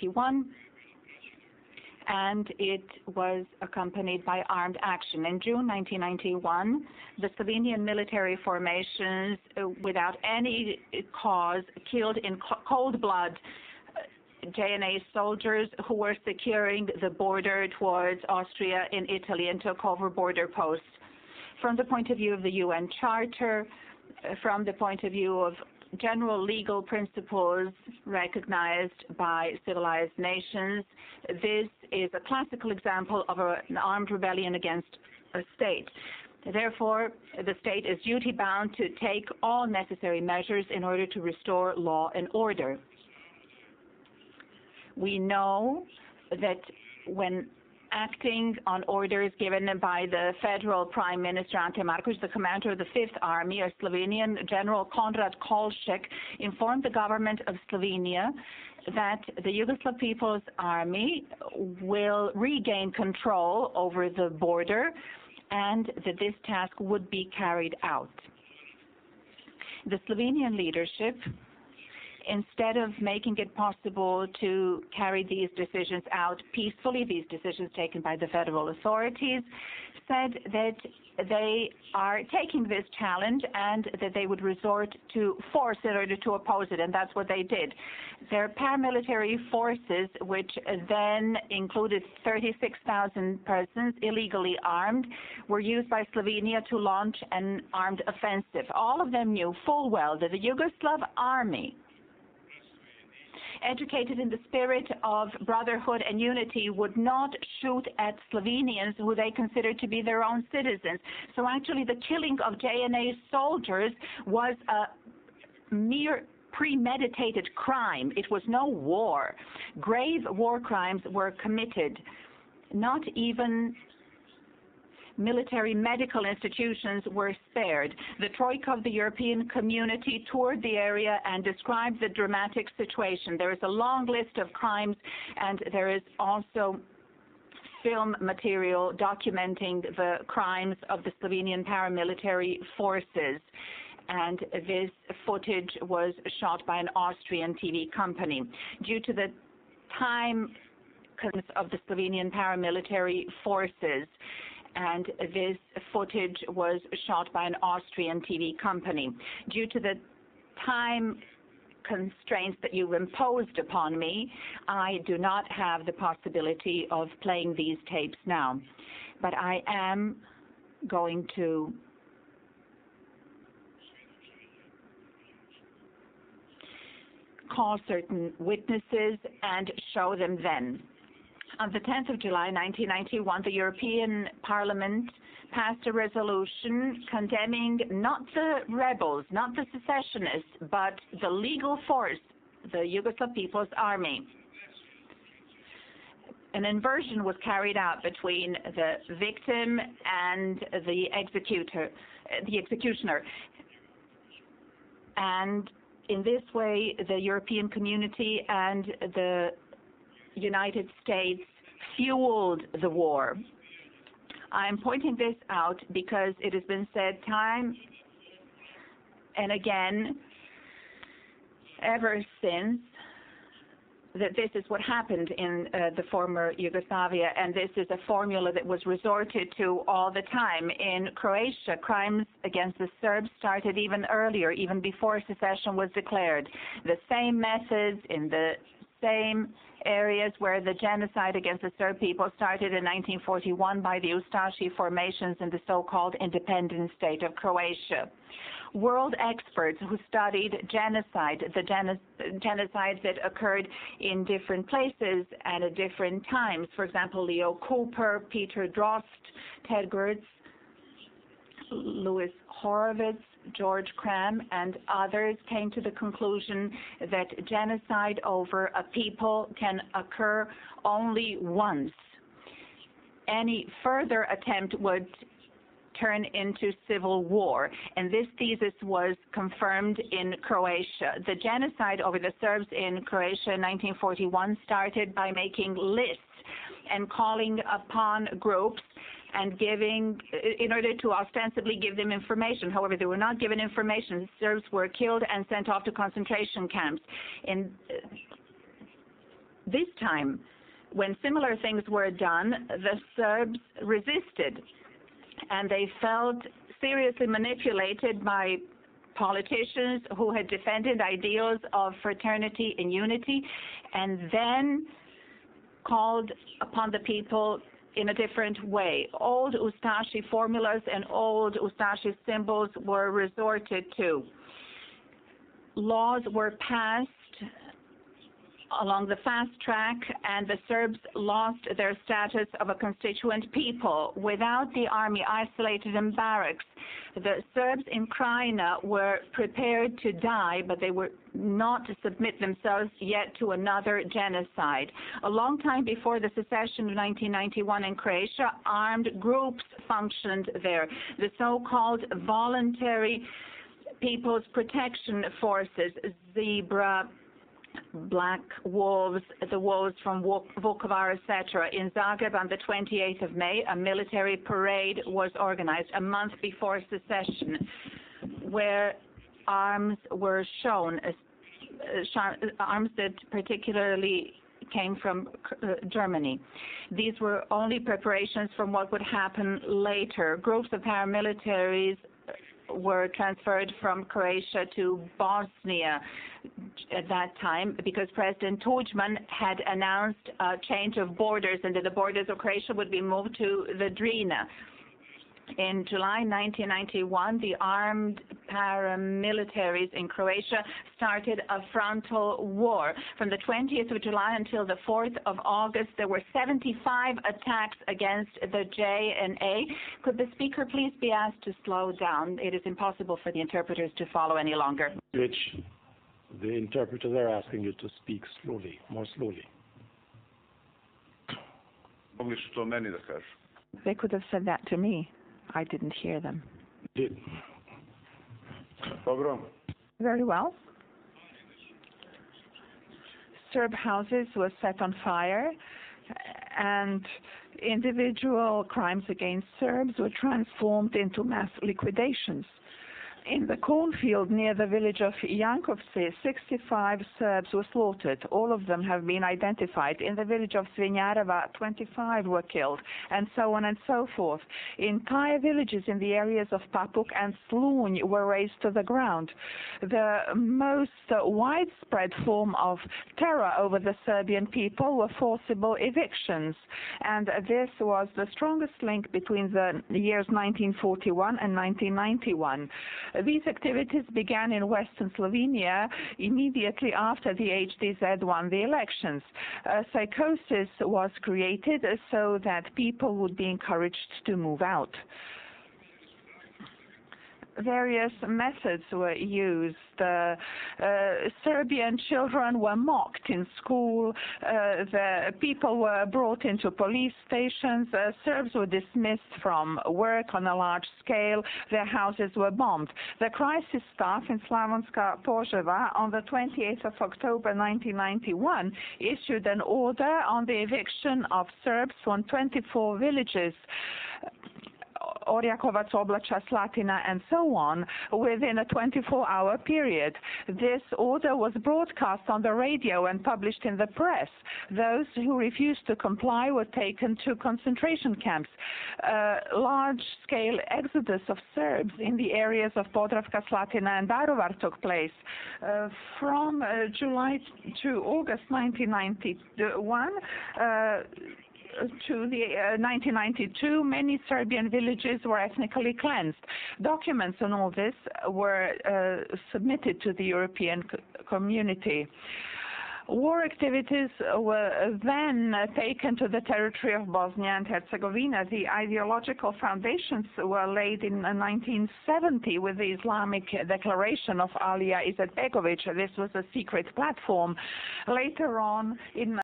1991, and it was accompanied by armed action. In June 1991, the Slovenian military formations, without any cause, killed in cold blood JNA soldiers who were securing the border towards Austria in Italy and took over border posts. From the point of view of the UN Charter, from the point of view of general legal principles recognized by civilized nations, this is a classical example of an armed rebellion against a state. Therefore, the state is duty-bound to take all necessary measures in order to restore law and order. We know that when acting on orders given by the federal Prime Minister Ante Marković, the commander of the Fifth Army, a Slovenian General Konrad Kolšek, informed the government of Slovenia that the Yugoslav People's Army will regain control over the border and that this task would be carried out. The Slovenian leadership, instead of making it possible to carry these decisions out peacefully, these decisions taken by the federal authorities, said that they are taking this challenge and that they would resort to force in order to oppose it, and that's what they did. Their paramilitary forces, which then included 36,000 persons illegally armed, were used by Slovenia to launch an armed offensive. All of them knew full well that the Yugoslav army, educated in the spirit of brotherhood and unity, would not shoot at Slovenians who they considered to be their own citizens. So actually the killing of JNA soldiers was a mere premeditated crime. It was no war. Grave war crimes were committed. Not even military medical institutions were spared. The Troika of the European community toured the area and described the dramatic situation. There is a long list of crimes, and there is also film material documenting the crimes of the Slovenian paramilitary forces. And this footage was shot by an Austrian TV company. Due to the time of the Slovenian paramilitary forces, and this footage was shot by an Austrian TV company. Due to the time constraints that you've imposed upon me, I do not have the possibility of playing these tapes now. But I am going to call certain witnesses and show them then. On the 10th of July 1991, the European Parliament passed a resolution condemning not the rebels, not the secessionists, but the legal force, the Yugoslav People's Army. An inversion was carried out between the victim and the executioner. And in this way, the European community and the United States fueled the war. I'm pointing this out because it has been said time and again ever since that this is what happened in the former Yugoslavia, and this is a formula that was resorted to all the time. In Croatia, crimes against the Serbs started even earlier, even before secession was declared. The same methods in the same areas where the genocide against the Serb people started in 1941 by the Ustashi formations in the so-called independent state of Croatia. World experts who studied genocide, the genocides that occurred in different places and at different times, for example, Leo Cooper, Peter Drost, Ted Gertz, Louis Horowitz, George Cram, and others came to the conclusion that genocide over a people can occur only once. Any further attempt would turn into civil war, and this thesis was confirmed in Croatia. The genocide over the Serbs in Croatia in 1941 started by making lists and calling upon groups and giving, in order to ostensibly give them information. However, they were not given information. The Serbs were killed and sent off to concentration camps. this time, when similar things were done, the Serbs resisted, and they felt seriously manipulated by politicians who had defended ideals of fraternity and unity, and then called upon the people in a different way. Old Ustashi formulas and old Ustashi symbols were resorted to. Laws were passed along the fast track, and the Serbs lost their status of a constituent people. Without the army isolated in barracks, the Serbs in Krajina were prepared to die, but they were not to submit themselves yet to another genocide. A long time before the secession of 1991 in Croatia, armed groups functioned there. The so-called voluntary People's Protection Forces, Zebra, Black Wolves, the Wolves from Vukovar, etc. In Zagreb on the 28th of May, a military parade was organized a month before secession, where arms were shown, arms that particularly came from Germany. These were only preparations from what would happen later. Groups of paramilitaries were transferred from Croatia to Bosnia at that time because President Tudjman had announced a change of borders, and that the borders of Croatia would be moved to the Drina. In July 1991, the armed paramilitaries in Croatia started a frontal war. From the 20th of July until the 4th of August, there were 75 attacks against the JNA. Could the speaker please be asked to slow down? It is impossible for the interpreters to follow any longer. Which the interpreters are asking you to speak slowly, more slowly. They could have said that to me. I didn't hear them. Did. Very well. Serb houses were set on fire, and individual crimes against Serbs were transformed into mass liquidations. In the cornfield near the village of Jankovci, 65 Serbs were slaughtered. All of them have been identified. In the village of Svinjareva, 25 were killed, and so on and so forth. Entire villages in the areas of Papuk and Slunj were razed to the ground. The most widespread form of terror over the Serbian people were forcible evictions, and this was the strongest link between the years 1941 and 1991. These activities began in Western Slovenia immediately after the HDZ won the elections. Psychosis was created so that people would be encouraged to move out. Various methods were used. Serbian children were mocked in school. The people were brought into police stations. Serbs were dismissed from work on a large scale. Their houses were bombed. The crisis staff in Slavonska Poževa on the 28th of October 1991 issued an order on the eviction of Serbs from 24 villages, Orjakovac, Oblača, Slatina, and so on, within a 24-hour period. This order was broadcast on the radio and published in the press. Those who refused to comply were taken to concentration camps. Large-scale exodus of Serbs in the areas of Podravka, Slatina, and Daruvar took place. From July to August 1991, to the 1992, many Serbian villages were ethnically cleansed. Documents on all this were submitted to the European community. War activities were then taken to the territory of Bosnia and Herzegovina. The ideological foundations were laid in 1970 with the Islamic declaration of Alija Izetbegović. This was a secret platform. Later on, in